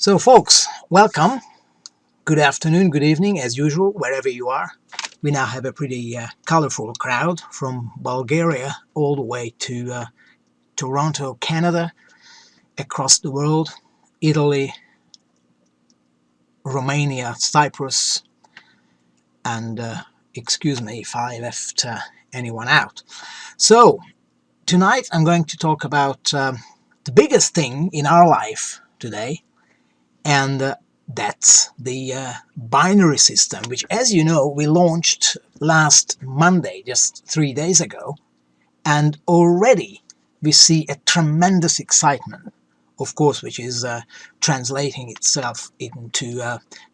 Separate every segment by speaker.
Speaker 1: So folks, welcome. Good afternoon, good evening, as usual, wherever you are. We now have a pretty colorful crowd from Bulgaria all the way to Toronto, Canada, across the world, Italy, Romania, Cyprus, and excuse me if I left anyone out. So, tonight I'm going to talk about the biggest thing in our life today, and that's the binary system, which, as you know, we launched last Monday, just 3 days ago, and already we see a tremendous excitement, of course, which is translating itself into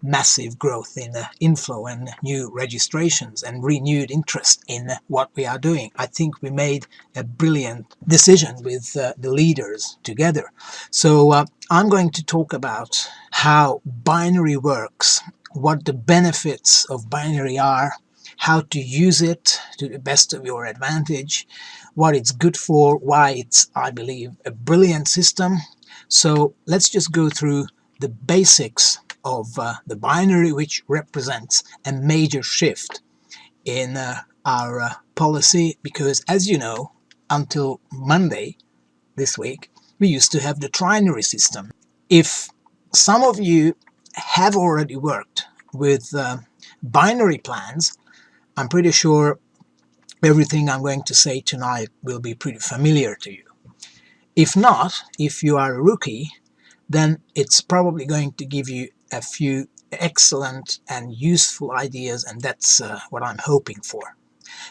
Speaker 1: massive growth in inflow and new registrations and renewed interest in what we are doing. I think we made a brilliant decision with the leaders together. So I'm going to talk about how binary works, what the benefits of binary are, how to use it to the best of your advantage, what it's good for, why it's, I believe, a brilliant system. So let's just go through the basics of the binary, which represents a major shift in our policy, because, as you know, until Monday this week, we used to have the trinary system. If some of you have already worked with binary plans, I'm pretty sure everything I'm going to say tonight will be pretty familiar to you. If not, if you are a rookie, then it's probably going to give you a few excellent and useful ideas, and that's what I'm hoping for.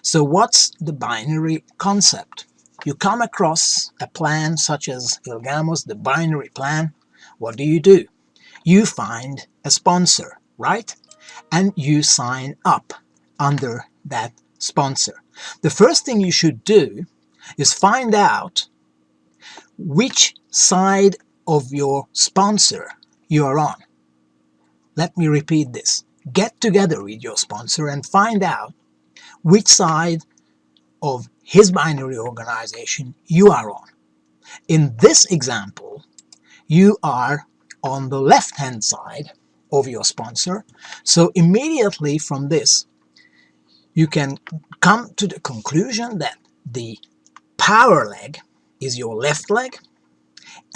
Speaker 1: So what's the binary concept? You come across a plan such as ILGAMOS, the binary plan. What do? You find a sponsor, right? And you sign up under that sponsor. The first thing you should do is find out which side of your sponsor you are on. Let me repeat this. Get together with your sponsor and find out which side of his binary organization you are on. In this example, you are on the left-hand side of your sponsor. So immediately from this, you can come to the conclusion that the power leg is your left leg,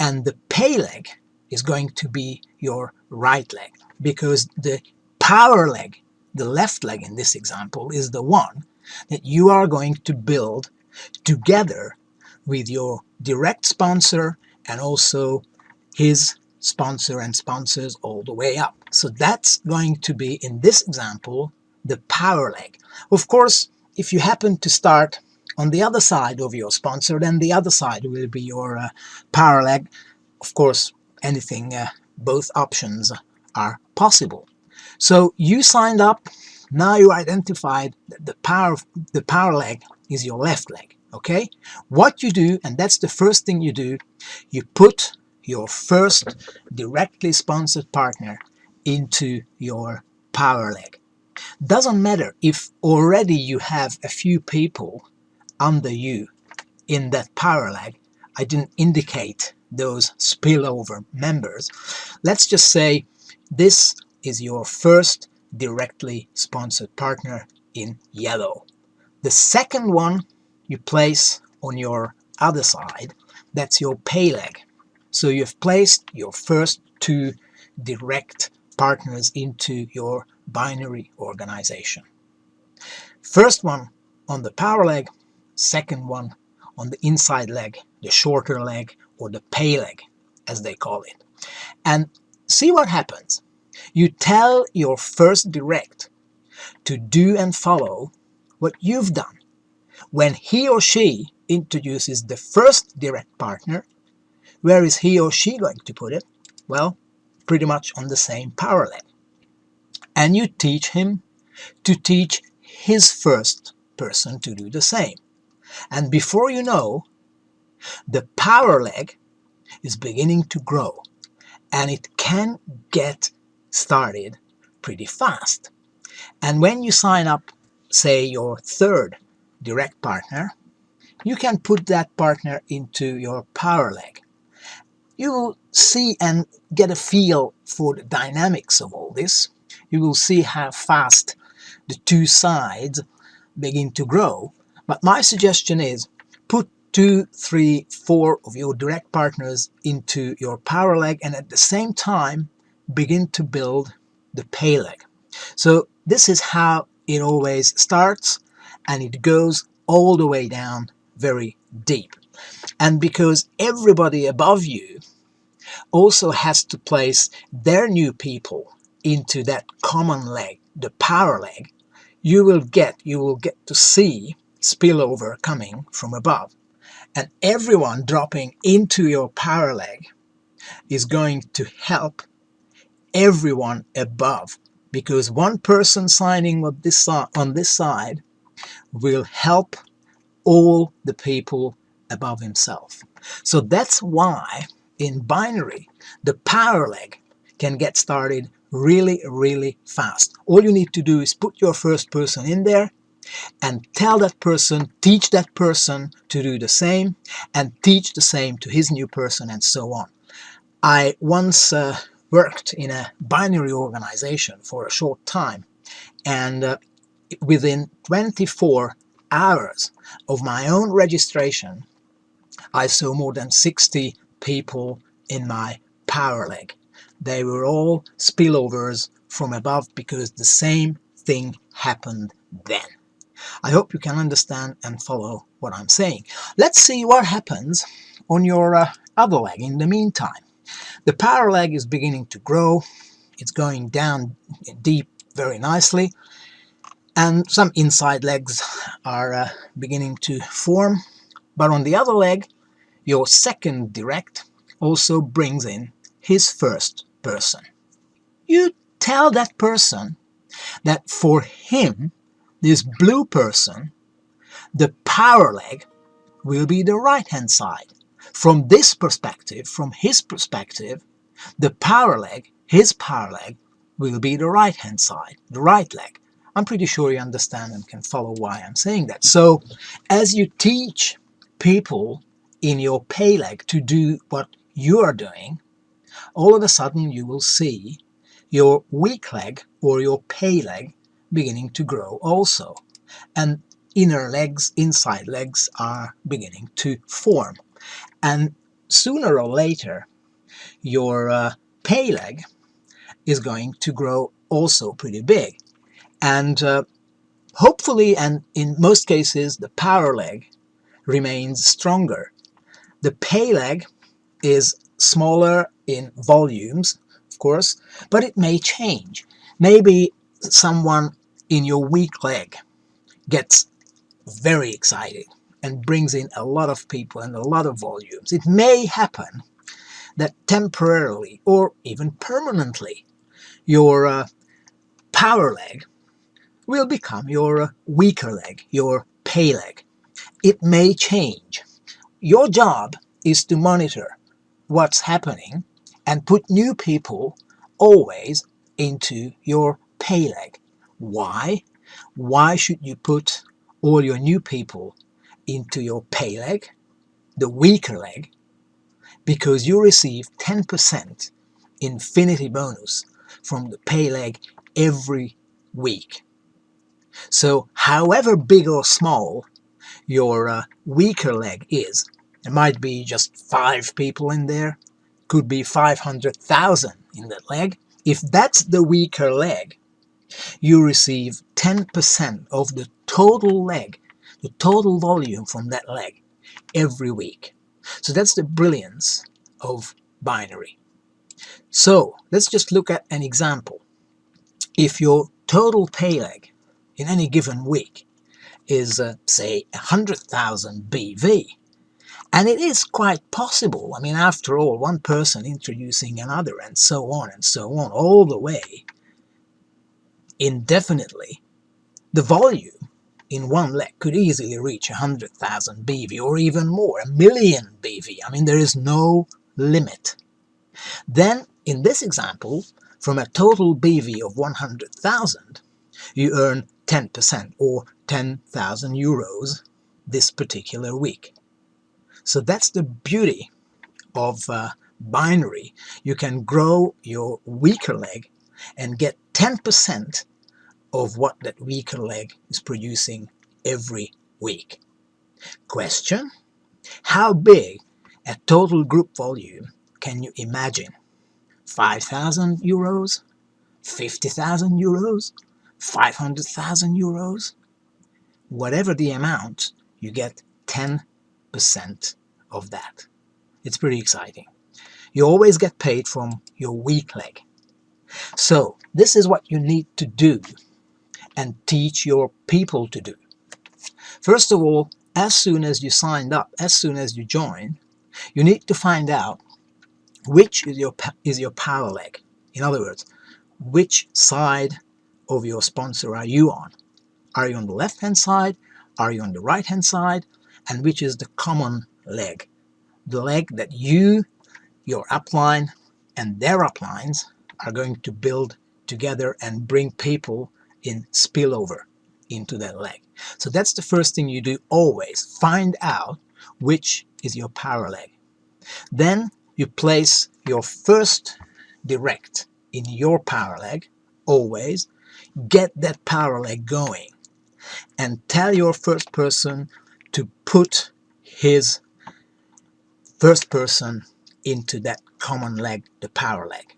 Speaker 1: and the pay leg is going to be your right leg, because the power leg, the left leg in this example, is the one that you are going to build together with your direct sponsor and also his sponsor and sponsors all the way up. So that's going to be, in this example, the power leg. Of course, if you happen to start on the other side of your sponsor, then the other side will be your power leg. Of course, anything, both options are possible. So you signed up, now you identified that the power leg is your left leg, okay? What you do, and that's the first thing you do, you put your first directly sponsored partner into your power leg. Doesn't matter if already you have a few people under you in that power leg. I didn't indicate those spillover members. Let's just say this is your first directly sponsored partner in yellow. The second one you place on your other side, that's your pay leg. So you've placed your first two direct partners into your binary organization. First one on the power leg, second one on the inside leg, the shorter leg, or the pay leg, as they call it. And see what happens. You tell your first direct to do and follow what you've done. When he or she introduces the first direct partner, where is he or she going to put it? Well, pretty much on the same power leg. And you teach him to teach his first person to do the same. And before you know, the power leg is beginning to grow, and it can get started pretty fast. And when you sign up, say, your third direct partner, you can put that partner into your power leg. you will see and get a feel for the dynamics of all this. You will see how fast the two sides begin to grow. But my suggestion is put 2, 3, 4 of your direct partners into your power leg, and at the same time begin to build the pay leg. So this is how it always starts, and it goes all the way down very deep. And because everybody above you also has to place their new people into that common leg, the power leg, you will get to see spillover coming from above. And everyone dropping into your power leg is going to help everyone above, because one person signing on this side will help all the people above himself. So that's why in binary the power leg can get started really, really fast. All you need to do is put your first person in there and tell that person, teach that person to do the same, and teach the same to his new person, and so on. I once worked in a binary organization for a short time, and within 24 hours of my own registration, I saw more than 60 people in my power leg. They were all spillovers from above because the same thing happened then. I hope you can understand and follow what I'm saying. Let's see what happens on your other leg in the meantime. The power leg is beginning to grow. It's going down deep very nicely, and some inside legs are beginning to form. But on the other leg, your second direct also brings in his first person. You tell that person that for him, this blue person, the power leg will be the right hand side. From this perspective, from his perspective, the power leg, his power leg, will be the right hand side, the right leg. I'm pretty sure you understand and can follow why I'm saying that. So as you teach people in your pay leg to do what you are doing, all of a sudden you will see your weak leg or your pay leg beginning to grow also. And inner legs, inside legs are beginning to form. And sooner or later, your pay leg is going to grow also pretty big. And hopefully, and in most cases, the power leg remains stronger. The pay leg is smaller in volumes, of course, but it may change. Maybe someone in your weak leg gets very excited and brings in a lot of people and a lot of volumes. It may happen that temporarily or even permanently your power leg will become your weaker leg, your pay leg. It may change. Your job is to monitor what's happening and put new people always into your pay leg. Why? Why should you put all your new people into your pay leg, the weaker leg? Because you receive 10% infinity bonus from the pay leg every week. So however big or small your weaker leg is, there might be just 5 people in there, could be 500,000 in that leg. If that's the weaker leg, you receive 10% of the total leg, the total volume from that leg every week. So that's the brilliance of binary. So let's just look at an example. If your total pay leg in any given week is, say, 100,000 BV, and it is quite possible, I mean, after all, one person introducing another and so on, all the way, indefinitely, the volume in one leg could easily reach 100,000 BV or even more, 1,000,000 BV. I mean, there is no limit. Then, in this example, from a total BV of 100,000, you earn 10% or 10,000 euros this particular week. So that's the beauty of binary, you can grow your weaker leg and get 10% of what that weaker leg is producing every week. Question: how big a total group volume can you imagine? 5,000 euros? 50,000 euros? 500,000 euros? Whatever the amount, you get 10% of that. It's pretty exciting. You always get paid from your weak leg. So this is what you need to do and teach your people to do. First of all, as soon as you signed up, as soon as you join, you need to find out which is your power leg. In other words, which side of your sponsor are you on? Are you on the left-hand side? Are you on the right-hand side? And which is the common leg? The leg that you, your upline, and their uplines are going to build together and bring people in spillover into that leg. So that's the first thing you do always. Find out which is your power leg. Then you place your first direct in your power leg, always. Get that power leg going and tell your first person to put his first person into that common leg, the power leg,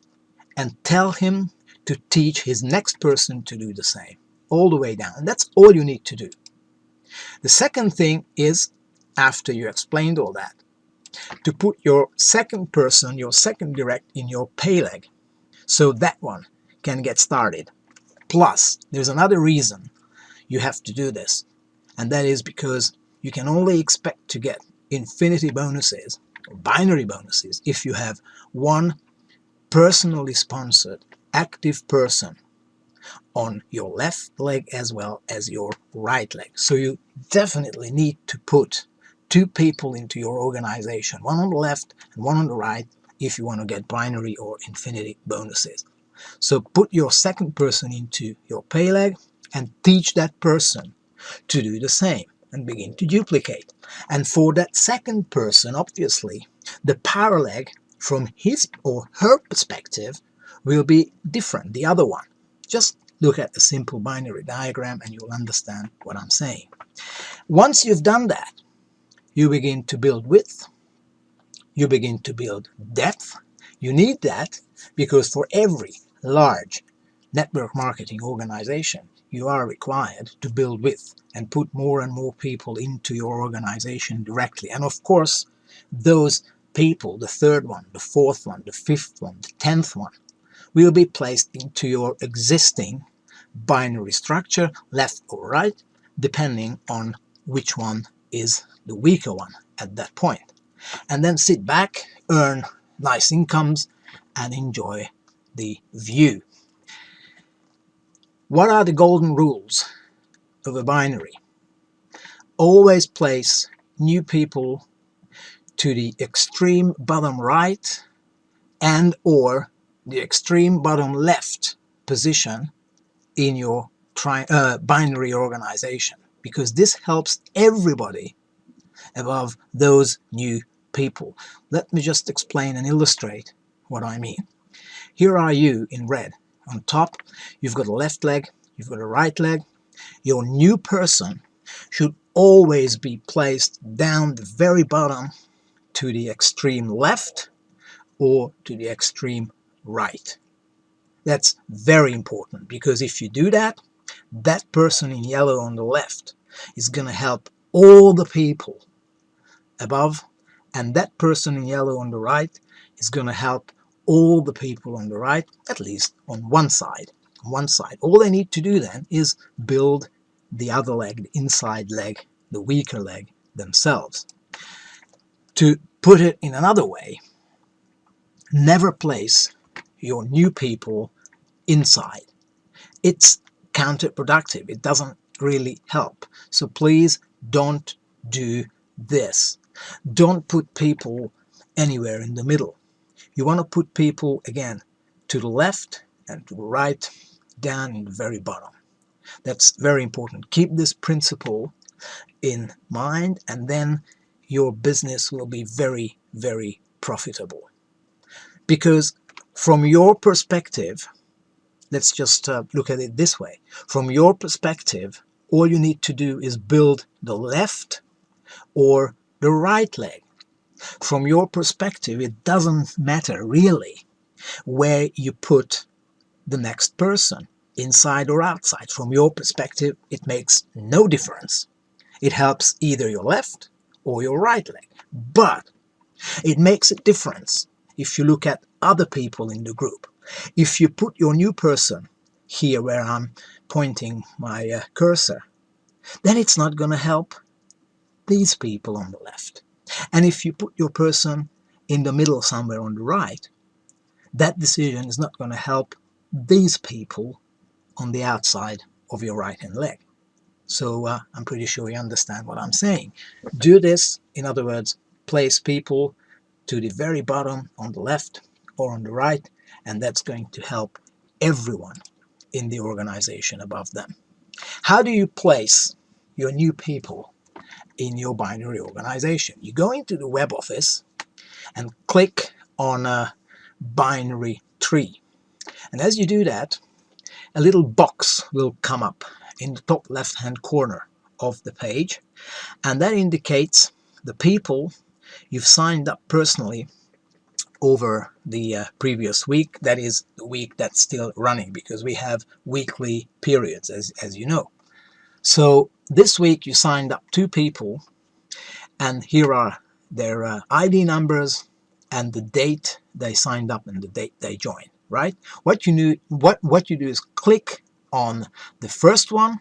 Speaker 1: and tell him to teach his next person to do the same, all the way down. And that's all you need to do. The second thing is, after you explained all that, to put your second person, your second direct, in your pay leg, so that one can get started. Plus, there's another reason you have to do this, and that is because you can only expect to get infinity bonuses or binary bonuses if you have one personally sponsored active person on your left leg as well as your right leg. So you definitely need to put two people into your organization, one on the left and one on the right, if you want to get binary or infinity bonuses. So put your second person into your pay leg and teach that person to do the same and begin to duplicate. And for that second person, obviously, the power leg from his or her perspective will be different, the other one. Just look at the simple binary diagram and you'll understand what I'm saying. Once you've done that, you begin to build width, you begin to build depth. You need that because for every large network marketing organization, you are required to build width and put more and more people into your organization directly. And of course, those people, the third one, the fourth one, the fifth one, the 10th one, will be placed into your existing binary structure, left or right, depending on which one is the weaker one at that point. And then sit back, earn nice incomes, and enjoy the view. What are the golden rules of a binary? Always place new people to the extreme bottom right and or the extreme bottom left position in your binary organization, because this helps everybody above those new people. Let me just explain and illustrate what I mean. Here are you in red. On top, you've got a left leg, you've got a right leg. Your new person should always be placed down the very bottom to the extreme left or to the extreme right. That's very important, because if you do that, that person in yellow on the left is going to help all the people above, and that person in yellow on the right is going to help all the people on the right, at least on one side. All they need to do then is build the other leg, the inside leg, the weaker leg themselves. To put it in another way, never place your new people inside. It's counterproductive. It doesn't really help. So please don't do this. Don't put people anywhere in the middle. You want to put people, again, to the left and to the right, down in the very bottom. That's very important. Keep this principle in mind, and then your business will be very, very profitable. Because from your perspective, let's just look at it this way. From your perspective, all you need to do is build the left or the right leg. From your perspective, it doesn't matter really where you put the next person, inside or outside. From your perspective, it makes no difference. It helps either your left or your right leg. But it makes a difference if you look at other people in the group. If you put your new person here where I'm pointing my cursor, then it's not going to help these people on the left. And if you put your person in the middle somewhere on the right, that decision is not going to help these people on the outside of your right hand leg. So I'm pretty sure you understand what I'm saying. Do this, in other words, place people to the very bottom on the left or on the right, and that's going to help everyone in the organization above them. How do you place your new people in your binary organization? You go into the web office and click on a binary tree. And as you do that, a little box will come up in the top left hand corner of the page, and that indicates the people you've signed up personally over the previous week. That is the week that's still running, because we have weekly periods, as you know. So this week you signed up 2 people, and here are their ID numbers and the date they signed up and the date they joined, right? What you do is click on the first one.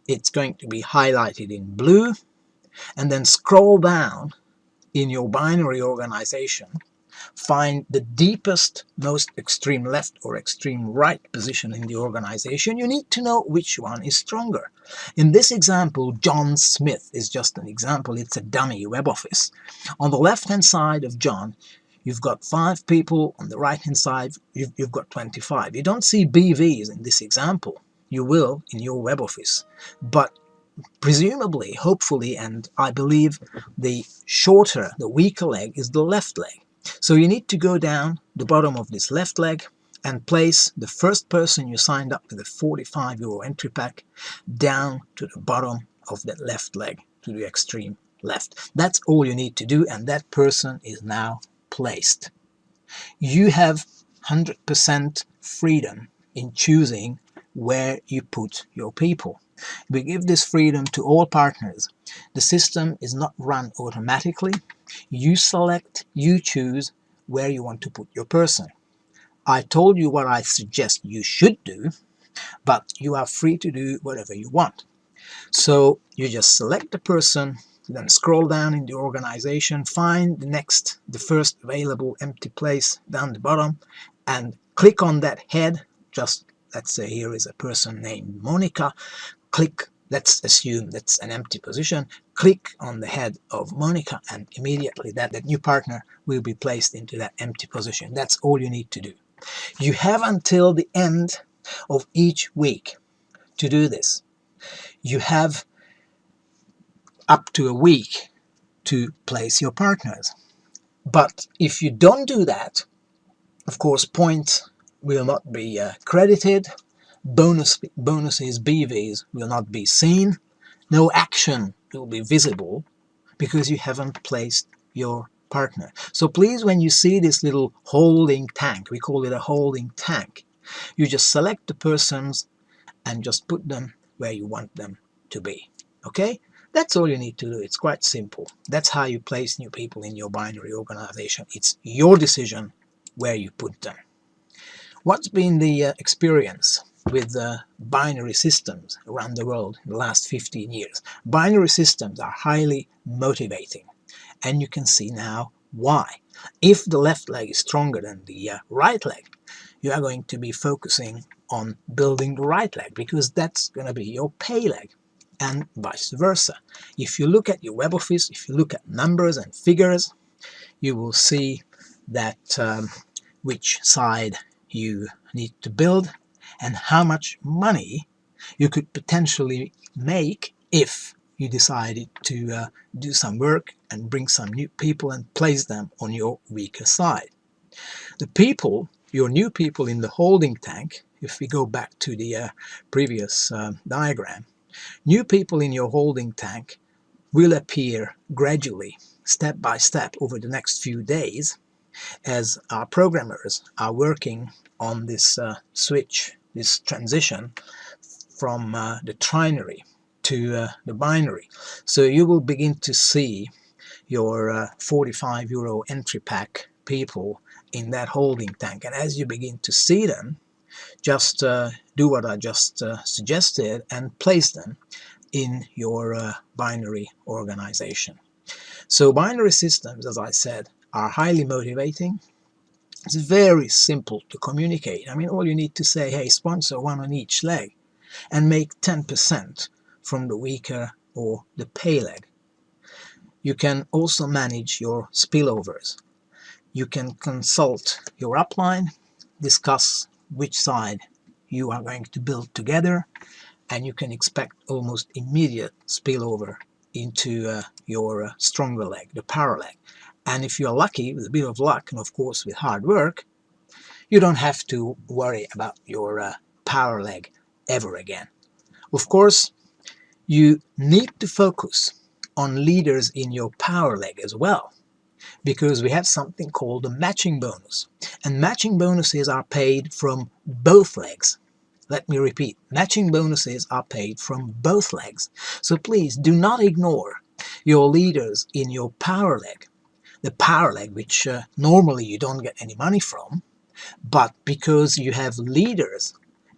Speaker 1: It's going to be highlighted in blue, and then scroll down in your binary organization, find the deepest, most extreme left or extreme right position in the organization. You need to know which one is stronger. In this example, John Smith is just an example. It's a dummy web office. On the left-hand side of John, you've got 5 people. On the right-hand side, you've got 25. You don't see BVs in this example. You will in your web office. But presumably, hopefully, and I believe the shorter, the weaker leg is the left leg. So you need to go down the bottom of this left leg and place the first person you signed up with a €45 entry pack down to the bottom of that left leg, to the extreme left. That's all you need to do, and that person is now placed. You have 100% freedom in choosing where you put your people. We give this freedom to all partners. The system is not run automatically. You select, you choose where you want to put your person. I told you what I suggest you should do, but you are free to do whatever you want. So you just select the person, then scroll down in the organization, find the first available empty place down the bottom, and click on that head. Just let's say here is a person named Monica. Click, let's assume that's an empty position. Click on the head of Monica, and immediately that new partner will be placed into that empty position. That's all you need to do. You have until the end of each week to do this. You have up to a week to place your partners. But if you don't do that, of course, points will not be credited. Bonuses, BVs, will not be seen. No action will be visible because you haven't placed your partner. So please, when you see this little holding tank, we call it a holding tank, you just select the persons and just put them where you want them to be. Okay? That's all you need to do. It's quite simple. That's how you place new people in your binary organization. It's your decision where you put them. What's been the experience with binary systems around the world in the last 15 years? Binary systems are highly motivating, and you can see now why. If the left leg is stronger than the right leg, you are going to be focusing on building the right leg, because that's going to be your pay leg, and vice versa. If you look at your web office, if you look at numbers and figures, you will see that which side you need to build and how much money you could potentially make if you decided to do some work and bring some new people and place them on your weaker side. The people, your new people in the holding tank, if we go back to the previous diagram, new people in your holding tank will appear gradually, step by step, over the next few days as our programmers are working on this switch, this transition from the trinary to the binary. So you will begin to see your 45 euro entry pack people in that holding tank. And as you begin to see them, just do what I just suggested and place them in your binary organization. So binary systems, as I said, are highly motivating. It's very simple to communicate. I mean, all you need to say, hey, sponsor one on each leg and make 10% from the weaker or the pay leg. You can also manage your spillovers. You can consult your upline, discuss which side you are going to build together, and you can expect almost immediate spillover into your stronger leg, the power leg. And if you're lucky, with a bit of luck, and of course with hard work, you don't have to worry about your power leg ever again. Of course, you need to focus on leaders in your power leg as well, because we have something called a matching bonus. And matching bonuses are paid from both legs. Let me repeat, matching bonuses are paid from both legs. So please do not ignore your leaders in your power leg. The power leg, which normally you don't get any money from, but because you have leaders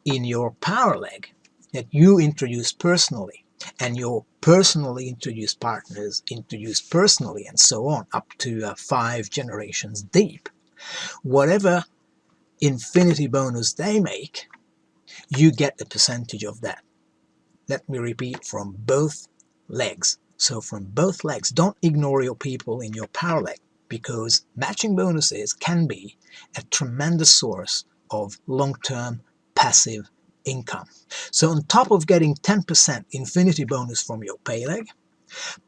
Speaker 1: in your power leg that you introduce personally, and your personally introduced partners introduced personally, and so on, up to 5 generations deep, whatever infinity bonus they make, you get a percentage of that. Let me repeat, from both legs. So from both legs, don't ignore your people in your power leg, because matching bonuses can be a tremendous source of long-term passive income. So on top of getting 10% infinity bonus from your pay leg,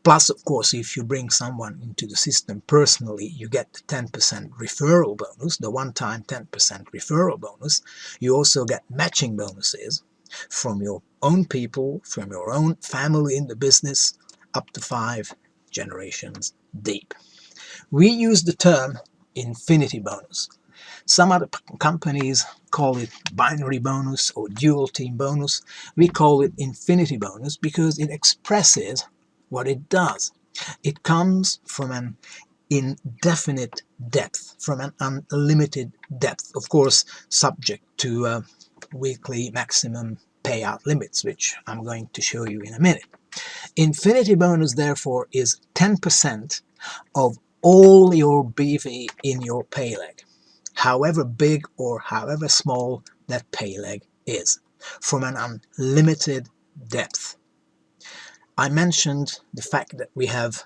Speaker 1: plus of course if you bring someone into the system personally, you get the 10% referral bonus, the one-time 10% referral bonus. You also get matching bonuses from your own people, from your own family in the business, up to 5 generations deep. We use the term infinity bonus. Some other companies call it binary bonus or dual team bonus. We call it infinity bonus because it expresses what it does. It comes from an indefinite depth, from an unlimited depth, of course subject to weekly maximum payout limits, which I'm going to show you in a minute. Infinity bonus therefore is 10% of all your BV in your pay leg, however big or however small that pay leg is, from an unlimited depth. I mentioned the fact that we have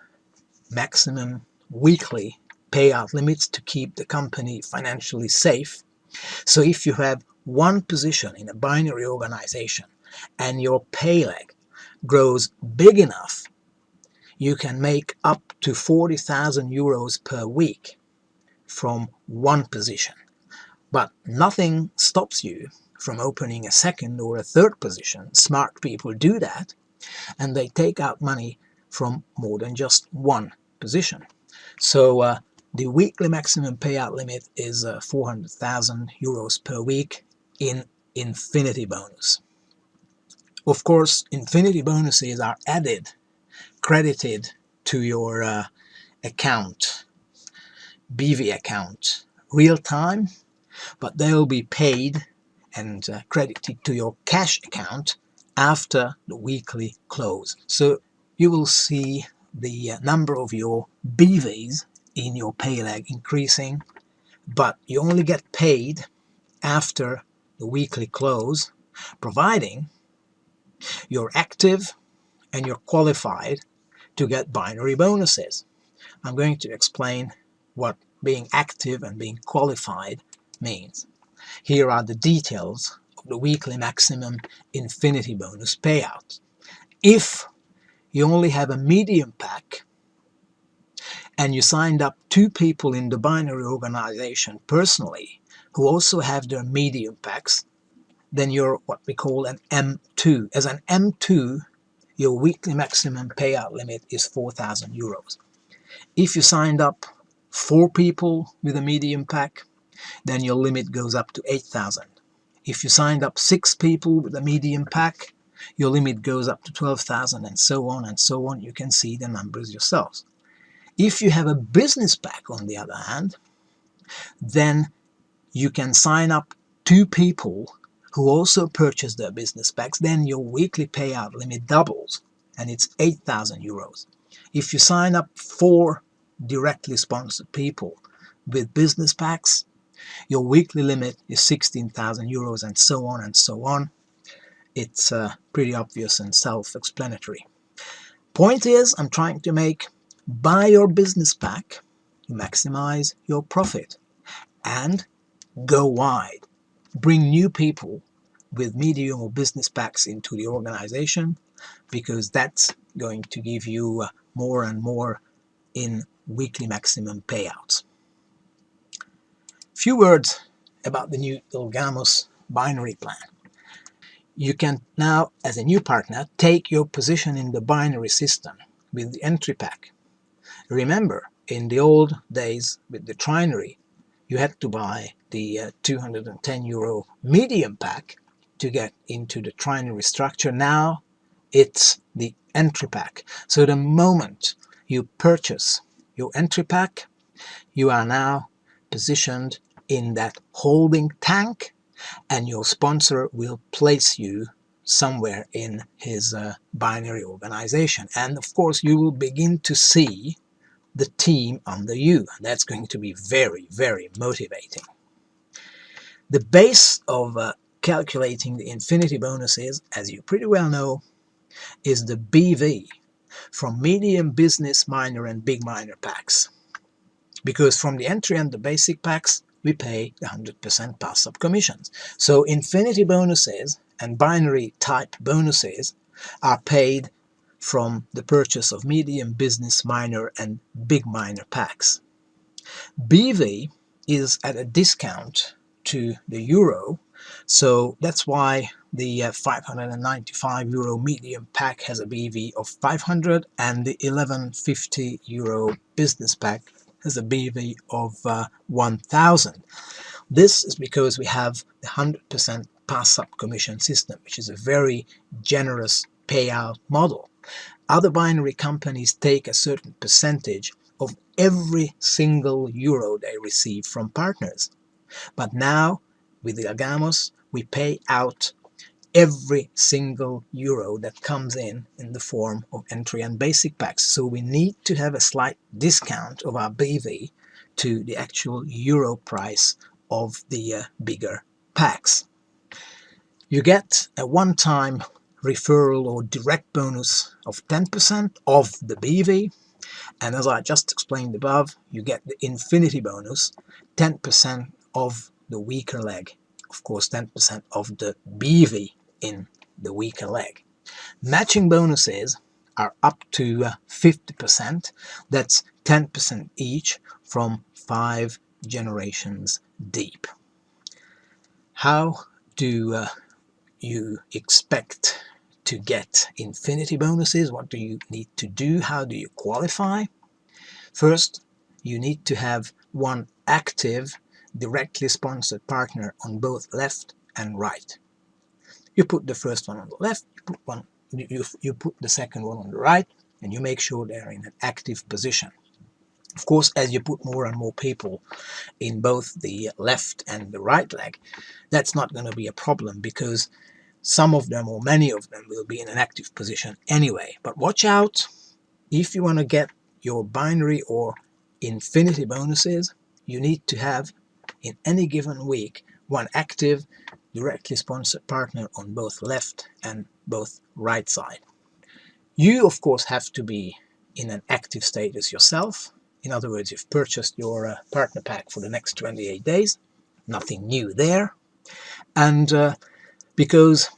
Speaker 1: maximum weekly payout limits to keep the company financially safe. So if you have one position in a binary organization and your pay leg grows big enough, you can make up to 40,000 euros per week from one position. But nothing stops you from opening a second or a third position. Smart people do that, and they take out money from more than just one position. So the weekly maximum payout limit is 400,000 euros per week in infinity bonus. Of course, infinity bonuses are added, credited to your account, BV account, real time, but they will be paid and credited to your cash account after the weekly close. So you will see the number of your BVs in your pay leg increasing, but you only get paid after the weekly close, providing you're active and you're qualified to get binary bonuses. I'm going to explain what being active and being qualified means. Here are the details of the weekly maximum infinity bonus payout. If you only have a medium pack and you signed up 2 people in the binary organization personally who also have their medium packs, then you're what we call an M2. As an M2, your weekly maximum payout limit is 4,000 euros. If you signed up 4 people with a medium pack, then your limit goes up to 8,000. If you signed up 6 people with a medium pack, your limit goes up to 12,000, and so on and so on. You can see the numbers yourselves. If you have a business pack, on the other hand, then you can sign up 2 people who also purchase their business packs. Then your weekly payout limit doubles, and it's 8,000 euros. If you sign up 4 directly sponsored people with business packs, your weekly limit is 16,000 euros, and so on and so on. It's pretty obvious and self-explanatory. Point is, I'm trying to make, buy your business pack, maximize your profit, and go wide. Bring new people with medium or business packs into the organization, because that's going to give you more and more in weekly maximum payouts. Few words about the new ILGAMOS binary plan. You can now, as a new partner, take your position in the binary system with the entry pack. Remember, in the old days with the trinary, you had to buy the 210 euro medium pack to get into the trinary structure. Now it's the entry pack. So the moment you purchase your entry pack, you are now positioned in that holding tank, and your sponsor will place you somewhere in his binary organization. And of course, you will begin to see the team under you, and that's going to be very, very motivating. The base of calculating the infinity bonuses, as you pretty well know, is the BV from medium, business, minor, and big minor packs. Because from the entry and the basic packs, we pay 100% pass-up commissions. So infinity bonuses and binary type bonuses are paid from the purchase of medium, business, minor, and big minor packs. BV is at a discount to the euro, so that's why the 595 euro medium pack has a BV of 500, and the 1150 euro business pack has a BV of 1000. This is because we have the 100% pass-up commission system, which is a very generous payout model. Other binary companies take a certain percentage of every single euro they receive from partners. But now, with the ILGAMOS, we pay out every single euro that comes in the form of entry and basic packs. So we need to have a slight discount of our BV to the actual euro price of the bigger packs. You get a one-time referral or direct bonus of 10% of the BV, and as I just explained above, you get the infinity bonus, 10% of the weaker leg, of course 10% of the BV in the weaker leg. Matching bonuses are up to 50%, that's 10% each from 5 generations deep. How do you expect to get infinity bonuses? What do you need to do? How do you qualify? First, you need to have one active, directly sponsored partner on both left and right. You put the first one on the left, you put the second one on the right, and you make sure they're in an active position. Of course, as you put more and more people in both the left and the right leg, that's not going to be a problem, because some of them or many of them will be in an active position anyway. But watch out, if you want to get your binary or infinity bonuses, you need to have in any given week one active, directly sponsored partner on both left and both right side. You, of course, have to be in an active status yourself. In other words, you've purchased your partner pack for the next 28 days. Nothing new there. And because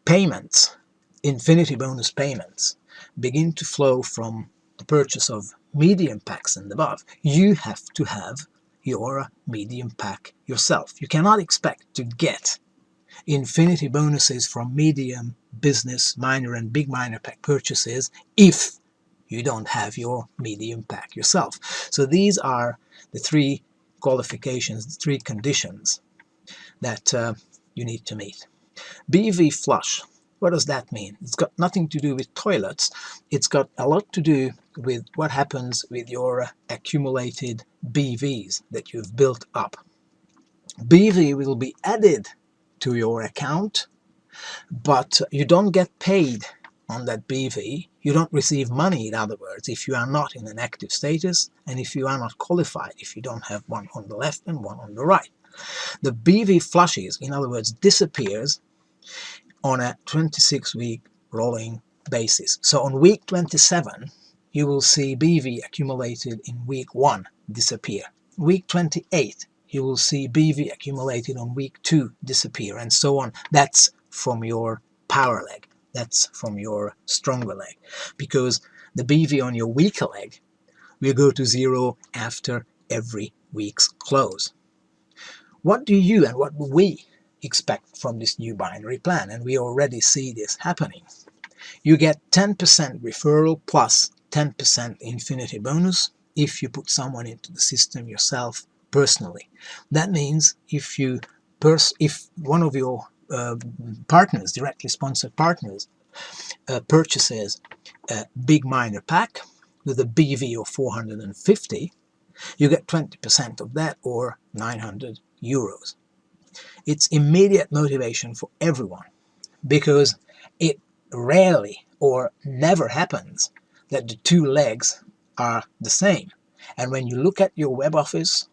Speaker 1: payments, infinity bonus payments, begin to flow from the purchase of medium packs and above. You have to have your medium pack yourself. You cannot expect to get infinity bonuses from medium, business, minor and big minor pack purchases if you don't have your medium pack yourself. So these are the three qualifications, the three conditions that you need to meet. BV flush. What does that mean? It's got nothing to do with toilets. It's got a lot to do with what happens with your accumulated BVs that you've built up. BV will be added to your account, but you don't get paid on that BV. You don't receive money, in other words, if you are not in an active status and if you are not qualified, if you don't have one on the left and one on the right. The BV flushes, in other words, disappears on a 26-week rolling basis. So on week 27, you will see BV accumulated in week 1 disappear. Week 28, you will see BV accumulated on week 2 disappear, and so on. That's from your power leg. That's from your stronger leg. Because the BV on your weaker leg will go to 0 after every week's close. What do you and what do we expect from this new binary plan? And we already see this happening. You get 10% referral plus 10% infinity bonus if you put someone into the system yourself personally. That means if one of your partners, directly sponsored partners, purchases a big minor pack with a BV of 450, you get 20% of that, or 900 euros. It's immediate motivation for everyone, because it rarely or never happens that the two legs are the same. And when you look at your web office,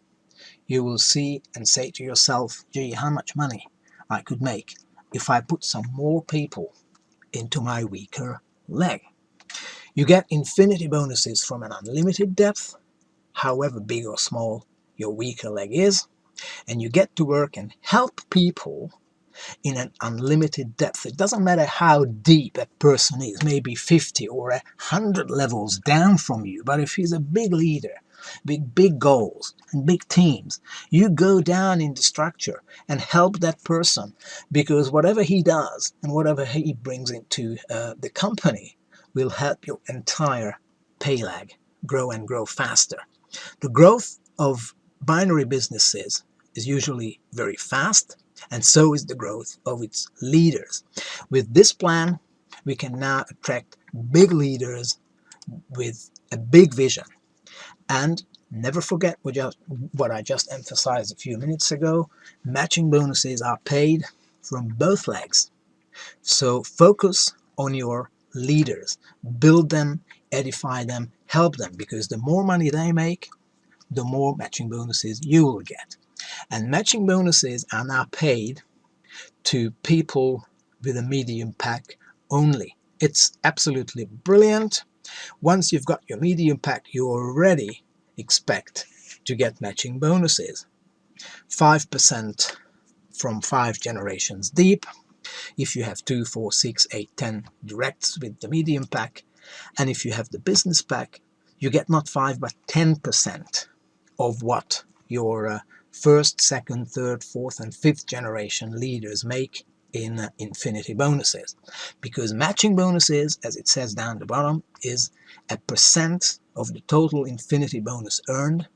Speaker 1: you will see and say to yourself, gee, how much money I could make if I put some more people into my weaker leg. You get infinity bonuses from an unlimited depth, however big or small your weaker leg is, and you get to work and help people in an unlimited depth. It doesn't matter how deep a person is, maybe 50 or 100 levels down from you, but if he's a big leader, big goals and big teams, you go down in the structure and help that person, because whatever he does and whatever he brings into the company will help your entire pay lag grow and grow faster. The growth of binary businesses is usually very fast, and so is the growth of its leaders. With this plan, we can now attract big leaders with a big vision. And never forget what I just emphasized a few minutes ago. Matching bonuses are paid from both legs. So focus on your leaders. Build them, edify them, help them, because the more money they make, the more matching bonuses you will get. And matching bonuses are now paid to people with a medium pack only. It's absolutely brilliant. Once you've got your medium pack, you already expect to get matching bonuses. 5% from 5 generations deep, if you have 2, 4, 6, 8, 10 directs with the medium pack. And if you have the business pack, you get not 5 but 10% of what your first, second, third, fourth and fifth generation leaders make in infinity bonuses. Because matching bonuses, as it says down the bottom, is a percent of the total infinity bonus earned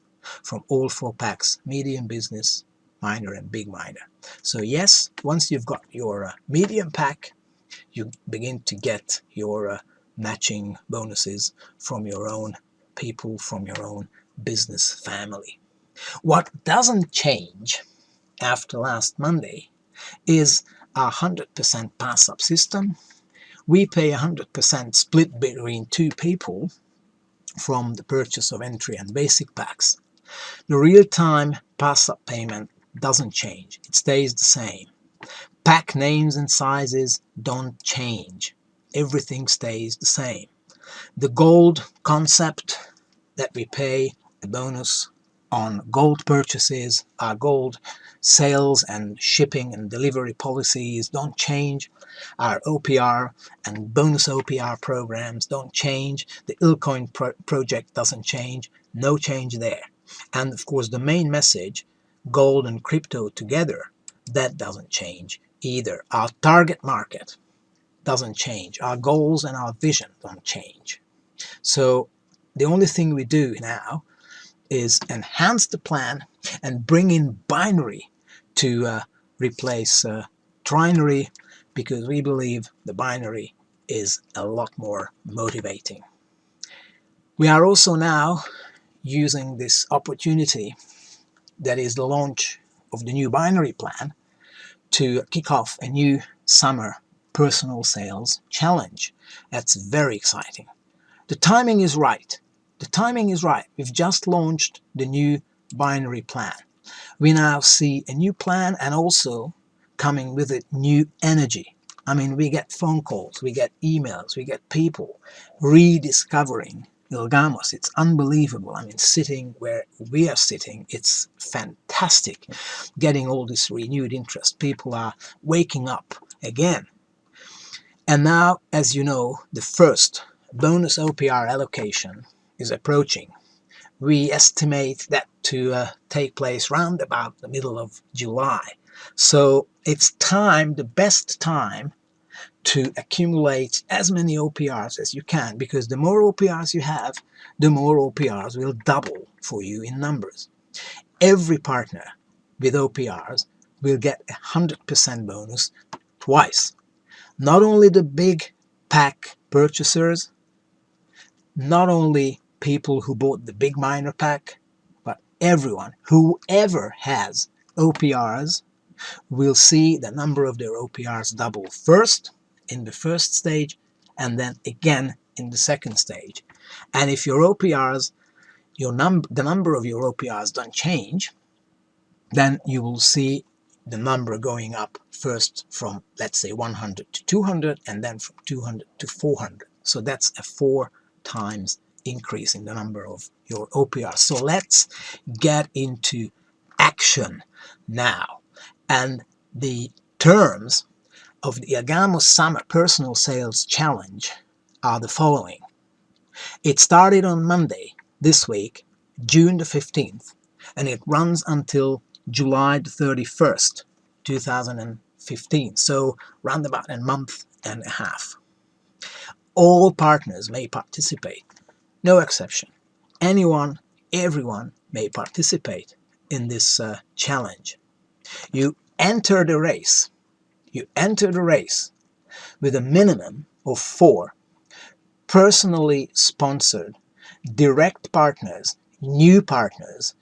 Speaker 1: from all 4 packs: medium, business, minor and big minor. So yes, once you've got your medium pack, you begin to get your matching bonuses from your own people, from your own business family. What doesn't change after last Monday is our 100% pass-up system. We pay 100% split between 2 people from the purchase of entry and basic packs. The real-time pass-up payment doesn't change. It stays the same. Pack names and sizes don't change. Everything stays the same. The gold concept, that we pay a bonus on gold purchases, our gold sales and shipping and delivery policies don't change. Our OPR and bonus OPR programs don't change. The ILGAMOS project doesn't change. No change there. And of course, the main message, gold and crypto together, that doesn't change either. Our target market doesn't change. Our goals and our vision don't change. So the only thing we do now is enhance the plan and bring in binary to replace trinary, because we believe the binary is a lot more motivating. We are also now using this opportunity, that is the launch of the new binary plan, to kick off a new summer personal sales challenge. That's very exciting. The timing is right. The timing is right. We've just launched the new binary plan. We now see a new plan, and also coming with it new energy. I mean, we get phone calls, we get emails, we get people rediscovering ILGAMOS. It's unbelievable. I mean, sitting where we are sitting, it's fantastic. Getting all this renewed interest. People are waking up again. And now, as you know, the first bonus OPR allocation is approaching. We estimate that to take place round about the middle of July. So it's time, the best time, to accumulate as many OPRs as you can, because the more OPRs you have, the more OPRs will double for you in numbers. Every partner with OPRs will get 100% bonus twice. Not only the big pack purchasers, not only people who bought the big minor pack, but everyone, whoever has OPRs, will see the number of their OPRs double first in the first stage, and then again in the second stage. And if your OPRs, the number of your OPRs don't change, then you will see the number going up first from, let's say, 100 to 200, and then from 200 to 400. So that's a 4 times increase in the number of your OPRs. So let's get into action now. And the terms of the ILGAMOS Summer Personal Sales Challenge are the following. It started on Monday this week, June the 15th, and it runs until July the 31st, 2015. So round about a month and a half. All partners may participate, no exception. Anyone, everyone may participate in this challenge. You enter the race. You enter the race with a minimum of 4 personally sponsored direct partners, new partners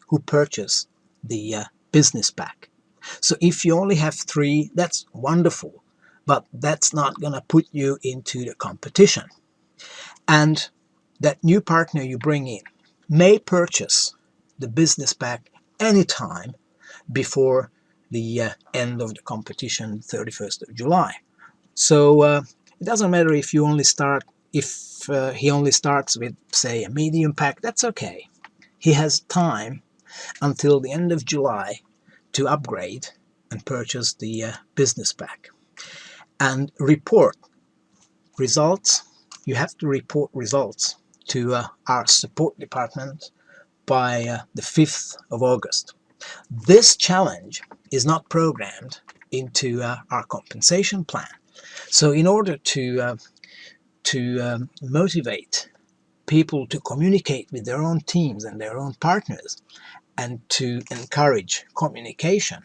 Speaker 1: who purchase the business pack. So if you only have 3, that's wonderful, but that's not going to put you into the competition. And that new partner you bring in may purchase the business pack anytime before the end of the competition, 31st of July. So it doesn't matter if you only start, if he only starts with, say, a medium pack, that's okay. He has time until the end of July to upgrade and purchase the business pack. And report results. You have to report results to our support department by the 5th of August. This challenge is not programmed into our compensation plan. So in order to motivate people to communicate with their own teams and their own partners, and to encourage communication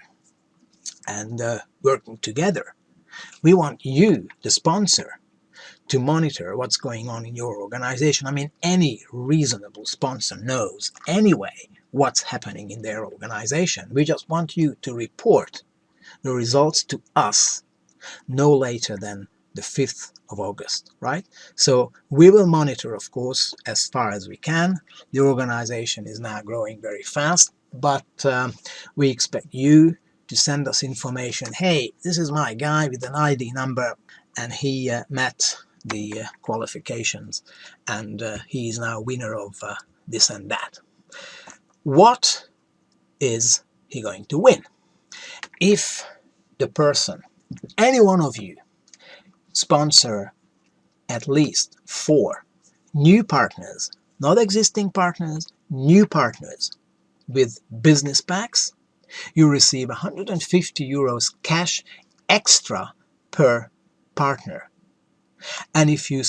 Speaker 1: and working together, we want you, the sponsor, to monitor what's going on in your organization. I mean, any reasonable sponsor knows anyway what's happening in their organization. We just want you to report the results to us no later than the 5th of August, right? So we will monitor, of course, as far as we can. The organization is now growing very fast, but we expect you to send us information. Hey, this is my guy with an ID number, and he met the qualifications, and he is now winner of this and that. What is he's going to win. If the person, any one of you, sponsor at least 4 new partners, not existing partners, new partners with business packs, you receive 150 euros cash extra per partner. And if you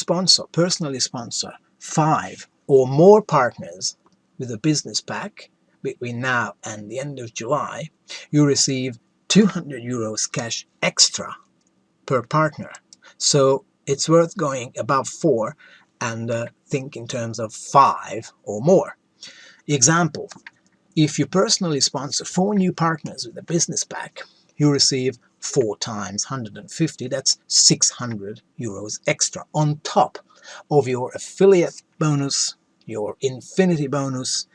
Speaker 1: personally sponsor 5 or more partners with a business pack between now and the end of July, you receive 200 euros cash extra per partner. So it's worth going above 4 and think in terms of 5 or more. Example, if you personally sponsor 4 new partners with a business pack, you receive 4 times 150, that's 600 euros extra on top of your affiliate bonus, your infinity bonus,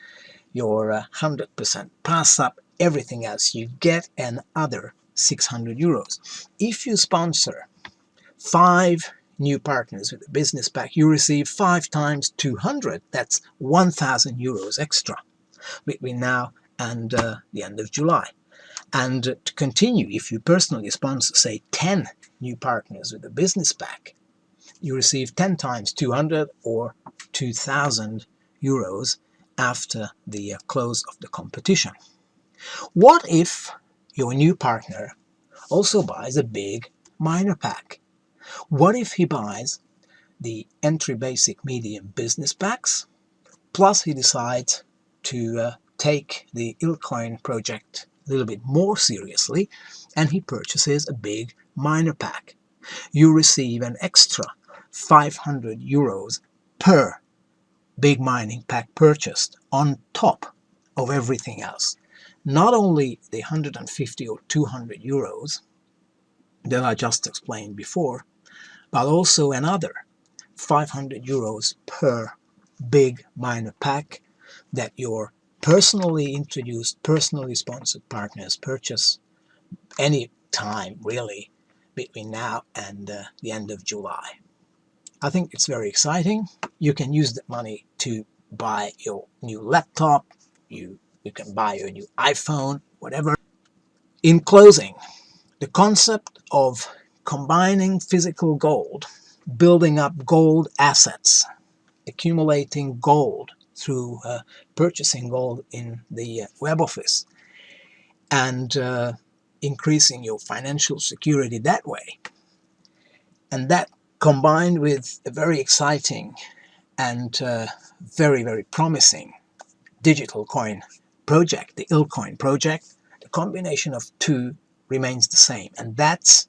Speaker 1: your 100% pass up, everything else. You get another 600 euros. If you sponsor 5 new partners with a business pack, you receive 5 times 200, that's 1,000 euros extra between now and the end of July. And to continue, if you personally sponsor, say, 10 new partners with a business pack, you receive 10 times 200 or 2,000 euros after the close of the competition. What if your new partner also buys a big minor pack? What if he buys the entry basic medium business packs, plus he decides to take the ILGAMOS project a little bit more seriously, and he purchases a big minor pack? You receive an extra 500 euros per big mining pack purchased on top of everything else. Not only the 150 or 200 euros that I just explained before, but also another 500 euros per big minor pack that your personally introduced, personally sponsored partners purchase any time, really, between now and the end of July. I think it's very exciting. You can use that money to buy your new laptop, you can buy your new iPhone, whatever. In closing, the concept of combining physical gold, building up gold assets, accumulating gold through purchasing gold in the web office, and increasing your financial security that way. And that combined with a very exciting and very, very promising digital coin project, the ILGAMOS project, the combination of two remains the same. And that's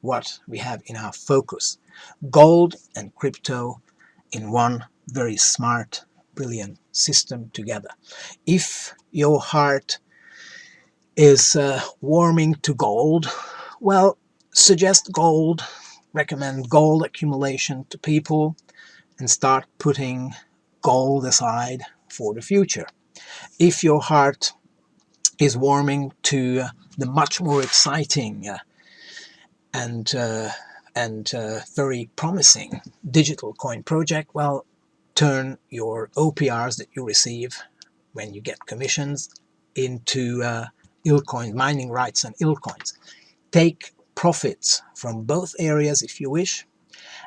Speaker 1: what we have in our focus. Gold and crypto in one very smart, brilliant system together. If your heart is warming to gold, well, suggest gold, recommend gold accumulation to people, and start putting gold aside for the future. If your heart is warming to the much more exciting and very promising digital coin project, well, turn your OPRs that you receive when you get commissions into ILGAMOS, mining rights and ILGAMOS. Take profits from both areas if you wish,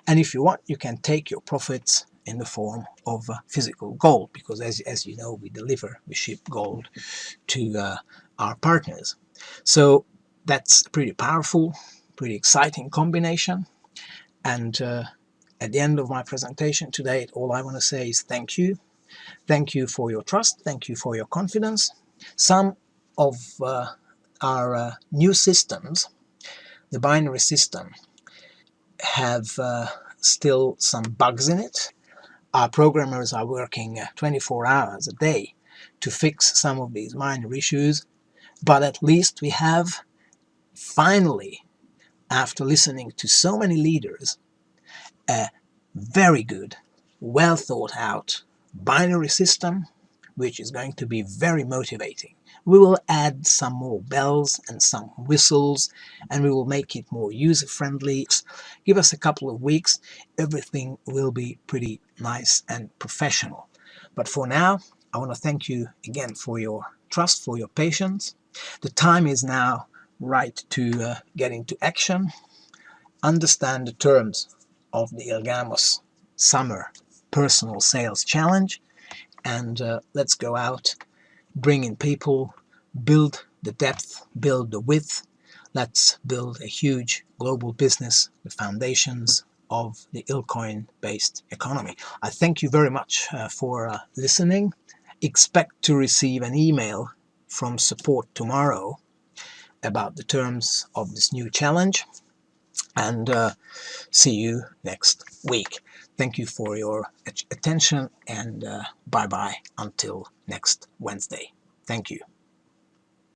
Speaker 1: and if you want, you can take your profits in the form of physical gold, because as you know, we ship gold to our partners. So that's a pretty powerful, pretty exciting combination. And at the end of my presentation today, all I want to say is thank you. Thank you for your trust. Thank you for your confidence. Some of our new systems, the binary system, have still some bugs in it. Our programmers are working 24 hours a day to fix some of these minor issues, but at least we have finally, after listening to so many leaders, a very good, well thought out binary system, which is going to be very motivating. We will add some more bells and some whistles, and we will make it more user-friendly. Give us a couple of weeks, everything will be pretty nice and professional. But for now, I want to thank you again for your trust, for your patience, The time is now right to get into action, understand the terms of the ILGAMOS Summer Personal Sales Challenge, and let's go out, bring in people, build the depth, build the width. Let's build a huge global business, the foundations of the Ilcoin-based economy. I thank you very much for listening. Expect to receive an email from support tomorrow about the terms of this new challenge, and see you next week. Thank you for your attention, and bye-bye until next Wednesday. Thank you.